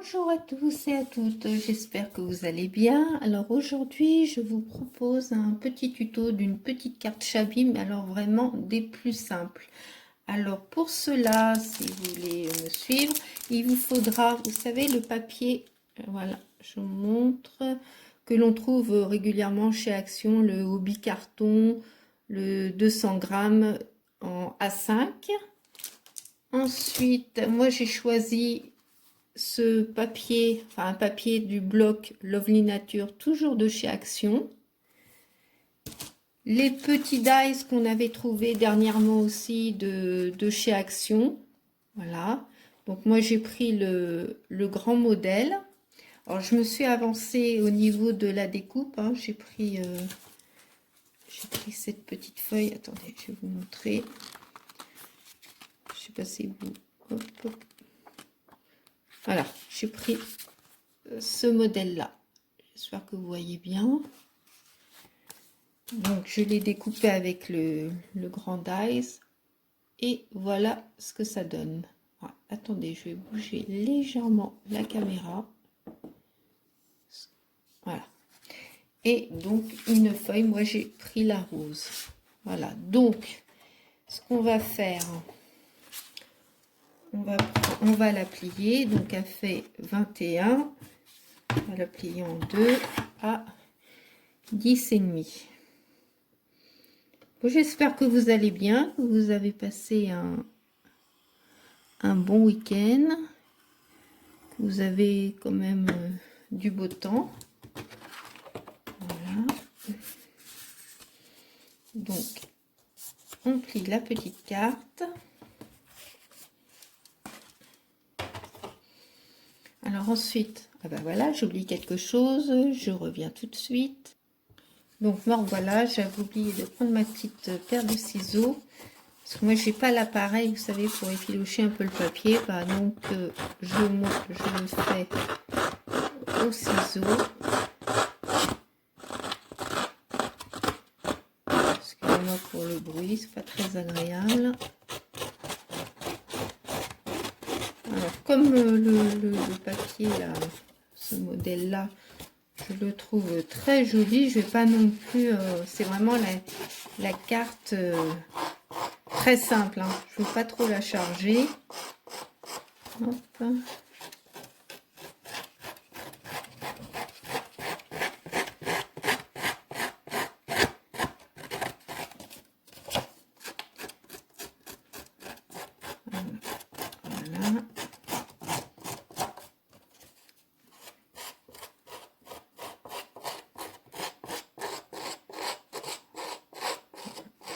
Bonjour à tous et à toutes, j'espère que vous allez bien. Alors aujourd'hui, je vous propose un petit tuto d'une petite carte Chabi, mais alors vraiment des plus simples. Alors pour cela, si vous voulez me suivre, il vous faudra, vous savez, le papier, voilà, je vous montre, que l'on trouve régulièrement chez Action, le Hobby Carton, le 200 grammes en A5. Ensuite, moi j'ai choisi ce papier, enfin un papier du bloc Lovely Nature, toujours de chez Action. Les petits dies qu'on avait trouvé dernièrement aussi de chez Action. Voilà. Donc moi j'ai pris le grand modèle. Alors je me suis avancée au niveau de la découpe. Hein. J'ai pris cette petite feuille. Attendez, je vais vous montrer. Je sais pas si vous... Hop, hop. Voilà, j'ai pris ce modèle-là. J'espère que vous voyez bien. Donc je l'ai découpé avec le grand dies. Et voilà ce que ça donne. Voilà. Attendez, je vais bouger légèrement la caméra. Voilà. Et donc une feuille, moi j'ai pris la rose. Voilà, donc ce qu'on va faire, on va la plier. Donc elle fait 21. On va la plier en deux à 10,5. Bon, j'espère que vous allez bien, que vous avez passé un bon week-end, que vous avez quand même du beau temps. Voilà. Donc, on plie la petite carte. Alors ensuite, ah ben voilà, j'oublie quelque chose, je reviens tout de suite. Donc, me voilà, j'avais oublié de prendre ma petite paire de ciseaux. Parce que moi, j'ai pas l'appareil, vous savez, pour effilocher un peu le papier. Bah, donc, je le fais au ciseau. Excusez-moi pour le bruit, c'est pas très agréable. Alors, comme le papier, là, ce modèle-là, je le trouve très joli, je vais pas non plus... c'est vraiment la carte très simple. Hein. Je ne veux pas trop la charger. Hop. Voilà.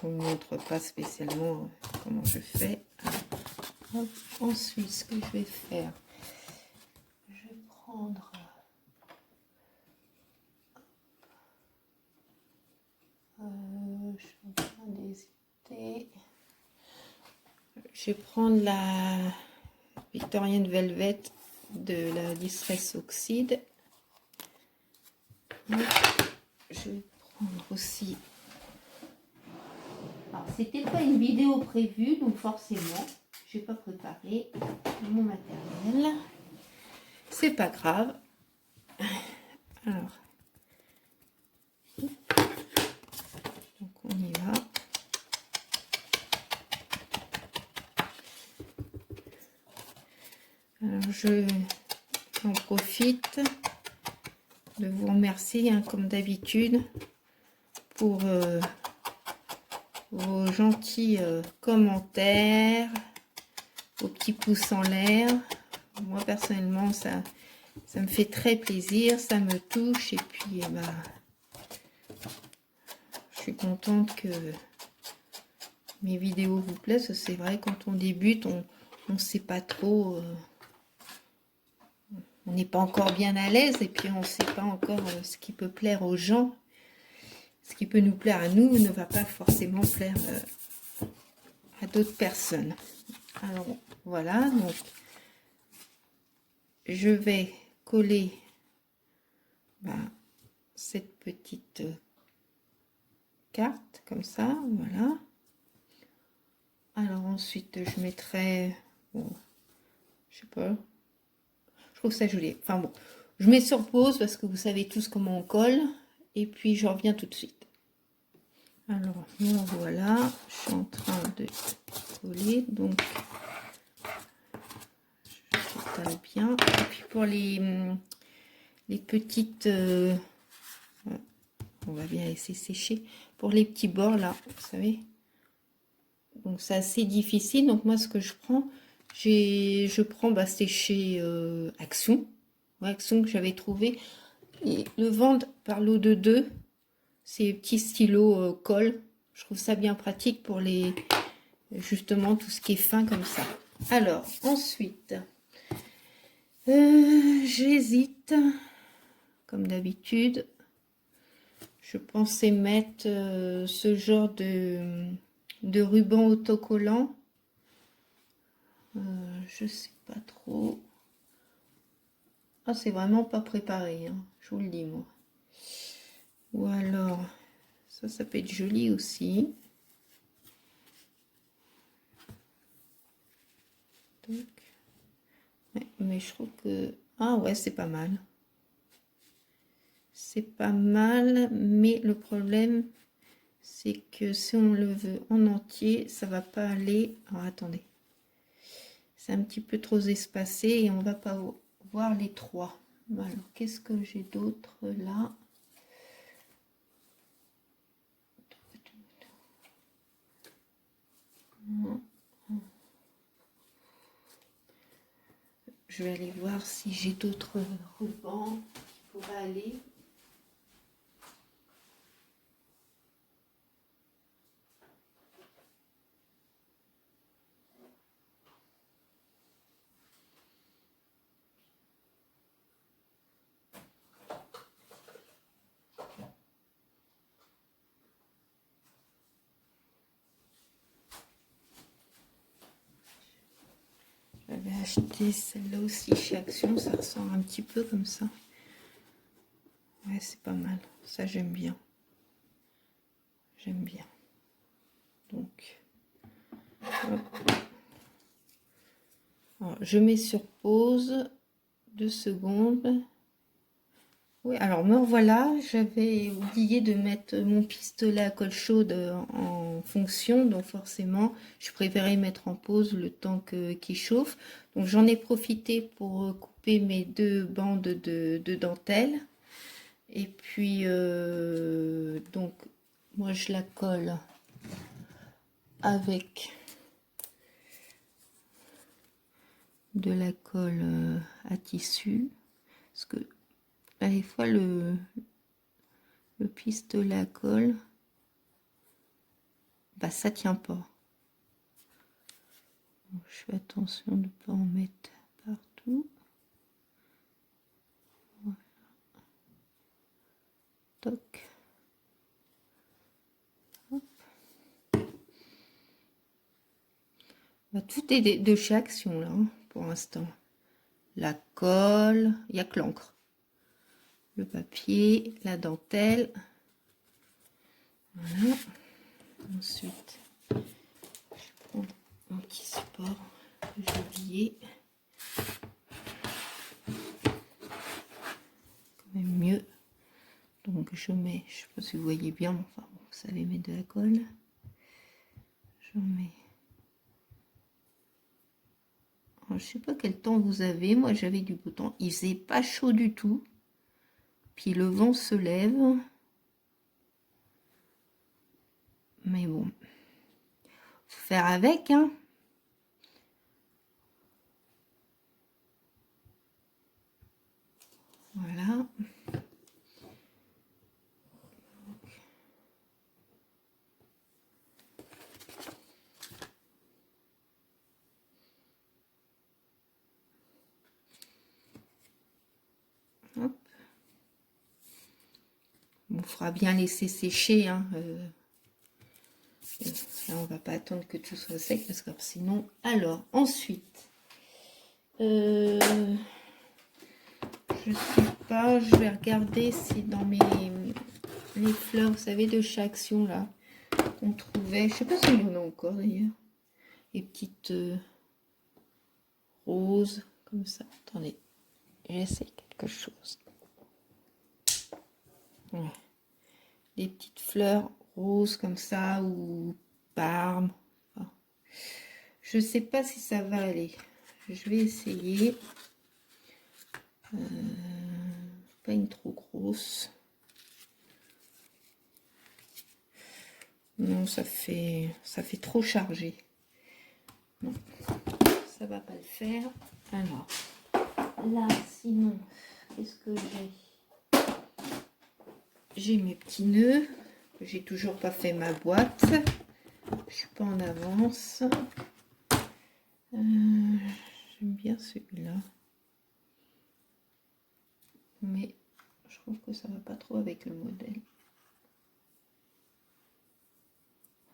Je ne vous montre pas spécialement comment je fais. Hop. Ensuite, ce que je vais faire, je vais prendre je suis en train d'hésiter. Je vais prendre la Victorian Velvet de la Distress Oxide. Je vais prendre aussi. Alors, c'était pas une vidéo prévue, donc forcément, je n'ai pas préparé mon matériel. C'est pas grave. Alors, donc on y va. Alors, j'en profite de vous remercier, hein, comme d'habitude, pour vos gentils commentaires, vos petits pouces en l'air. Moi, personnellement, ça me fait très plaisir, ça me touche. Et puis, eh ben, je suis contente que mes vidéos vous plaisent. C'est vrai, quand on débute, on ne sait pas trop... on n'est pas encore bien à l'aise et puis on ne sait pas encore ce qui peut plaire aux gens. Ce qui peut nous plaire à nous ne va pas forcément plaire à d'autres personnes. Alors voilà, donc je vais coller cette petite carte comme ça, voilà. Alors ensuite je mettrai, bon, je sais pas, je trouve ça joli. Enfin bon, je mets sur pause parce que vous savez tous comment on colle. Et puis je reviens tout de suite. Alors, voilà, je suis en train de coller. Donc, j'étale bien. Et puis pour les petites... on va bien laisser sécher. Pour les petits bords là, vous savez. Donc c'est assez difficile. Donc moi ce que je prends, bah, c'est chez Action. Ouais, Action que j'avais trouvé. Et le vendent par lot de 2. Ces petits stylos colle. Je trouve ça bien pratique pour les... Justement tout ce qui est fin comme ça. Alors ensuite, j'hésite. Comme d'habitude. Je pensais mettre ce genre de ruban autocollant. Je sais pas trop. Ah, c'est vraiment pas préparé, hein, je vous le dis moi. Ou alors, ça peut être joli aussi. Donc, ouais, mais je trouve que... Ah ouais, c'est pas mal. C'est pas mal, mais le problème, c'est que si on le veut en entier, ça va pas aller. Alors attendez, c'est un petit peu trop espacé et on va pas voir les trois. Alors qu'est-ce que j'ai d'autre là? Je vais aller voir si j'ai d'autres rubans qui pourraient aller. J'avais acheté celle-là aussi chez Action, ça ressemble un petit peu comme ça. Ouais, c'est pas mal. Ça, j'aime bien. J'aime bien. Donc, hop. Alors, je mets sur pause 2 secondes. Oui, alors me revoilà. J'avais oublié de mettre mon pistolet à colle chaude en fonction, donc forcément, je préférais mettre en pause le temps qu'il chauffe. Donc j'en ai profité pour couper mes 2 bandes de dentelle. Et puis, donc, moi je la colle avec de la colle à tissu. Parce que des fois, le pistolet à colle, bah ça tient pas. Donc, je fais attention de ne pas en mettre partout. Voilà. Toc. Hop. Bah, tout est de chez Action là, hein, pour l'instant. La colle, il n'y a que l'encre. Le papier, la dentelle. Voilà. Ensuite, je prends un petit support que j'ai oublié. Quand même mieux. Donc je mets, je sais pas si vous voyez bien, mais enfin bon, vous savez mettre de la colle. Je mets. Alors, je sais pas quel temps vous avez. Moi j'avais du beau temps. Il faisait pas chaud du tout. Puis le vent se lève. Mais bon, faut faire avec, hein. Voilà. Hop. On fera bien laisser sécher, hein. Là, on va pas attendre que tout soit sec parce que sinon. Alors, ensuite, je sais pas, je vais regarder si dans les fleurs, vous savez, de chez Action là, qu'on trouvait, je sais pas s'il y en a encore d'ailleurs, les petites roses comme ça. Attendez, j'essaie quelque chose. Ouais. Des petites fleurs roses comme ça ou parme. Enfin, je sais pas si ça va aller. Je vais essayer. Pas une trop grosse. Non, ça fait trop chargé. Non, ça va pas le faire. Alors, là, sinon, qu'est-ce que j'ai? J'ai mes petits nœuds. J'ai toujours pas fait ma boîte. Je suis pas en avance. J'aime bien celui-là. Mais je trouve que ça va pas trop avec le modèle.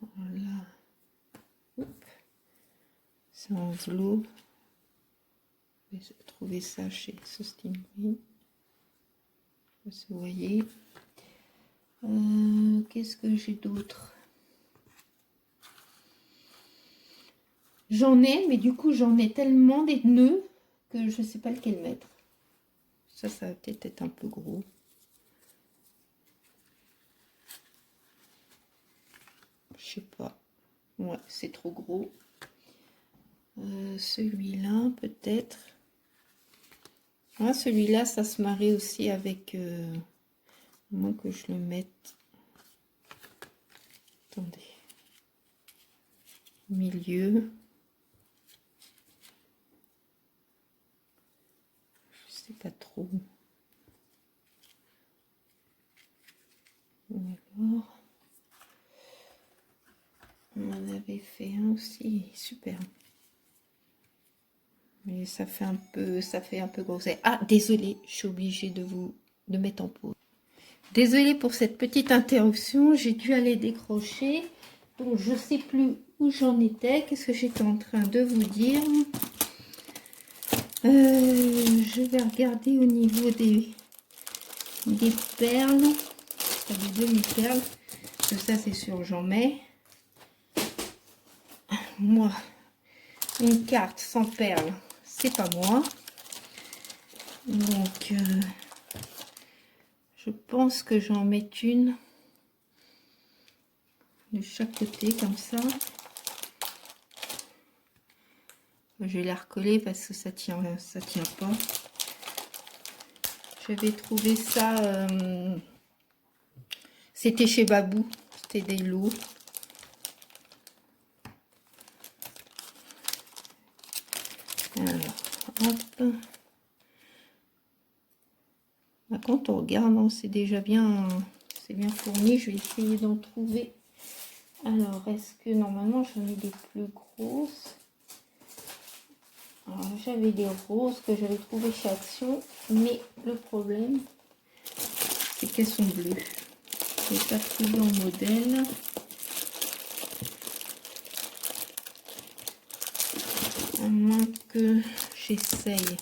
Voilà. C'est en velours. Je vais trouver ça chez Sustin Green. Je sais pas si vous voyez. Qu'est-ce que j'ai d'autre? J'en ai, mais du coup j'en ai tellement des nœuds que je sais pas lequel mettre. Ça va peut-être être un peu gros. Je sais pas. Ouais, c'est trop gros. Celui-là, peut-être. Ah, celui-là, ça se marie aussi avec... moins que je le mette. Attendez. Milieu. Je sais pas trop. Ou alors... On en avait fait un aussi. Super. Mais ça fait un peu gros. Ah, désolé, je suis obligée de mettre en pause. Désolée pour cette petite interruption, j'ai dû aller décrocher. Donc je sais plus où j'en étais. Qu'est-ce que j'étais en train de vous dire? Je vais regarder au niveau des perles, des demi-perles. Ça c'est sûr, j'en mets. Moi, une carte sans perles, c'est pas moi. Donc, je pense que j'en mets une de chaque côté comme ça. Je vais la recoller parce que ça tient pas. J'avais trouvé ça, c'était chez Babou, c'était des lots. Alors, hop. Quand on regarde, c'est déjà bien, c'est bien fourni. Je vais essayer d'en trouver. Alors, est-ce que normalement j'en ai des plus grosses? Alors, j'avais des roses que j'avais trouvées chez Action, mais le problème, c'est qu'elles sont bleues. Je n'ai pas trouvé en modèle. À moins que j'essaye.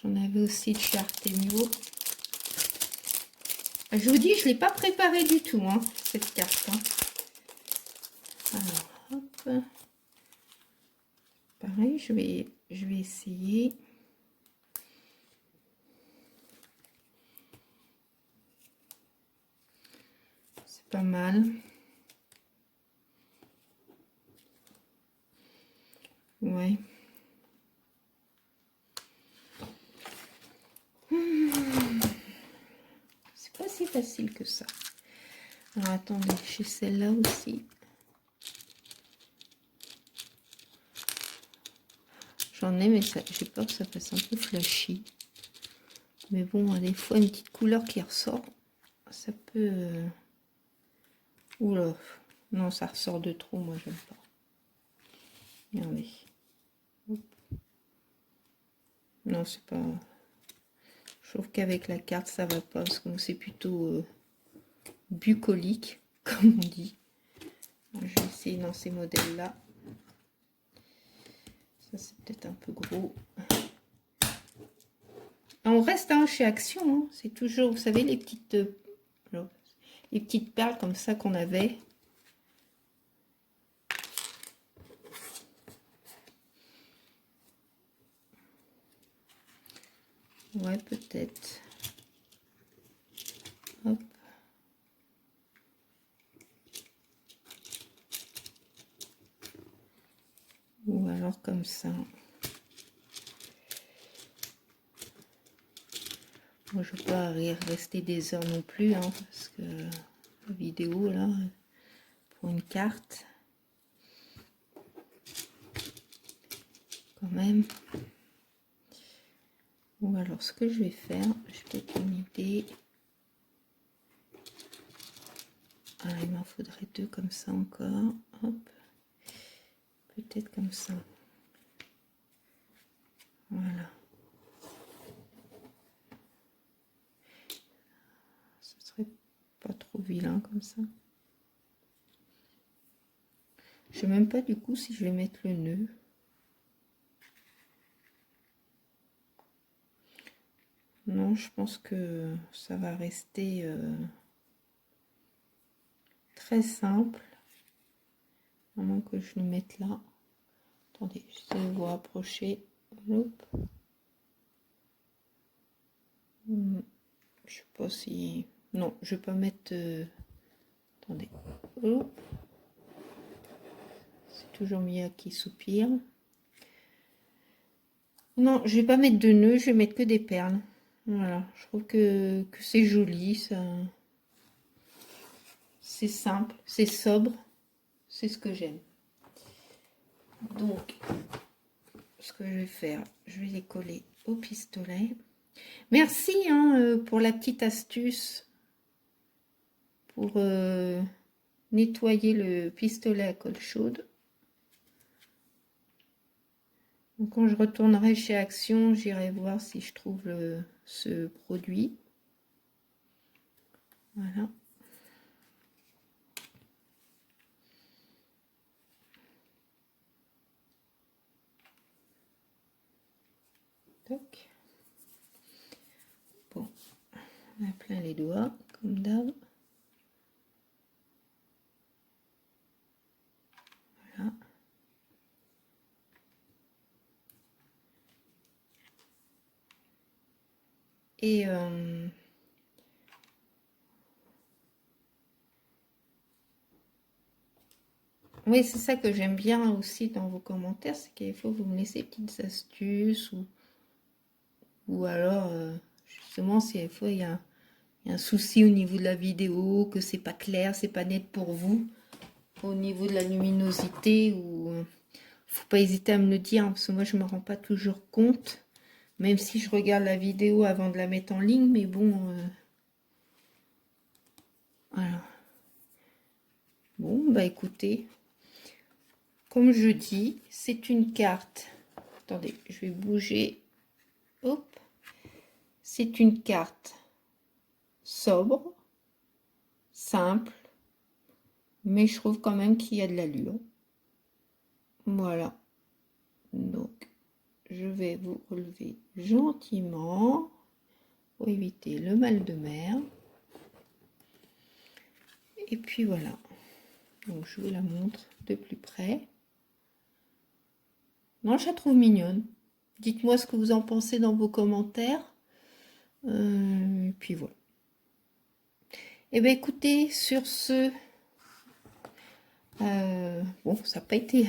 J'en avais aussi de chez Artemio. Je vous dis, je ne l'ai pas préparé du tout, hein, cette carte. Hein. Alors, hop. Pareil, je vais essayer. C'est pas mal. Ouais. C'est pas si facile que ça. Alors, attendez, j'ai celle-là aussi. J'en ai, mais j'ai peur que ça fasse un peu flashy. Mais bon, des fois, une petite couleur qui ressort, ça peut... Oula, non, ça ressort de trop, moi, j'aime pas. Regardez. Hop. Non, c'est pas... Je trouve qu'avec la carte, ça va pas, parce que c'est plutôt bucolique, comme on dit. Je vais essayer dans ces modèles-là. Ça, c'est peut-être un peu gros. On reste chez Action, hein. C'est toujours, vous savez, les petites perles comme ça qu'on avait. Ouais, peut-être. Hop. Ou alors comme ça. Moi, je ne vais pas rester des heures non plus, hein, parce que la vidéo, là, pour une carte, quand même. Ou alors, ce que je vais faire, j'ai peut-être une idée. Ah, il m'en faudrait deux comme ça encore. Hop. Peut-être comme ça. Voilà. Ce serait pas trop vilain comme ça. Je sais même pas du coup si je vais mettre le nœud. Non, je pense que ça va rester très simple. À moins que je le mette là. Attendez, j'essaie de vous rapprocher. Hop. Je sais pas si... Non, je vais pas mettre... Attendez. Hop. C'est toujours Mia qui soupire. Non, je vais pas mettre de nœuds, je vais mettre que des perles. Voilà, je trouve que c'est joli, ça. C'est simple, c'est sobre. C'est ce que j'aime. Donc, ce que je vais faire, je vais les coller au pistolet. Merci hein, pour la petite astuce pour nettoyer le pistolet à colle chaude. Donc, quand je retournerai chez Action, j'irai voir si je trouve ce produit. Voilà. Toc. Bon, on a plein les doigts, comme d'hab. Voilà. Et oui, c'est ça que j'aime bien aussi dans vos commentaires, c'est qu'il faut vous me laisser des petites astuces ou alors justement si des fois il y a un souci au niveau de la vidéo, que c'est pas clair, c'est pas net pour vous, au niveau de la luminosité, ou faut pas hésiter à me le dire, hein, parce que moi je me rends pas toujours compte, même si je regarde la vidéo avant de la mettre en ligne, mais bon, voilà. Bon, bah écoutez, comme je dis, c'est une carte. Attendez, je vais bouger. Hop. C'est une carte sobre, simple, mais je trouve quand même qu'il y a de l'allure. Voilà. Donc, je vais vous relever gentiment pour éviter le mal de mer. Et puis voilà. Donc, je vous la montre de plus près. Non, je la trouve mignonne. Dites-moi ce que vous en pensez dans vos commentaires. Et puis voilà. Et bien écoutez, sur ce, bon, ça n'a pas été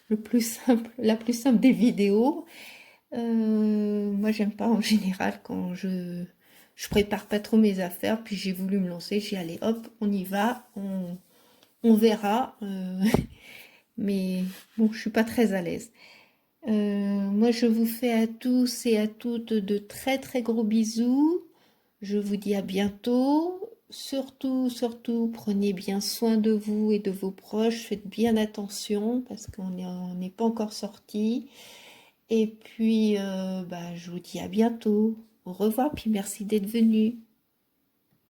le plus simple, la plus simple des vidéos. Moi, j'aime pas en général quand je prépare pas trop mes affaires, puis j'ai voulu me lancer, j'ai allé hop, on y va, on verra. Mais bon, je suis pas très à l'aise. Moi, je vous fais à tous et à toutes de très très gros bisous. Je vous dis à bientôt. Surtout, surtout, prenez bien soin de vous et de vos proches. Faites bien attention parce qu'on n'est pas encore sorti. Et puis, bah, je vous dis à bientôt. Au revoir, puis merci d'être venu.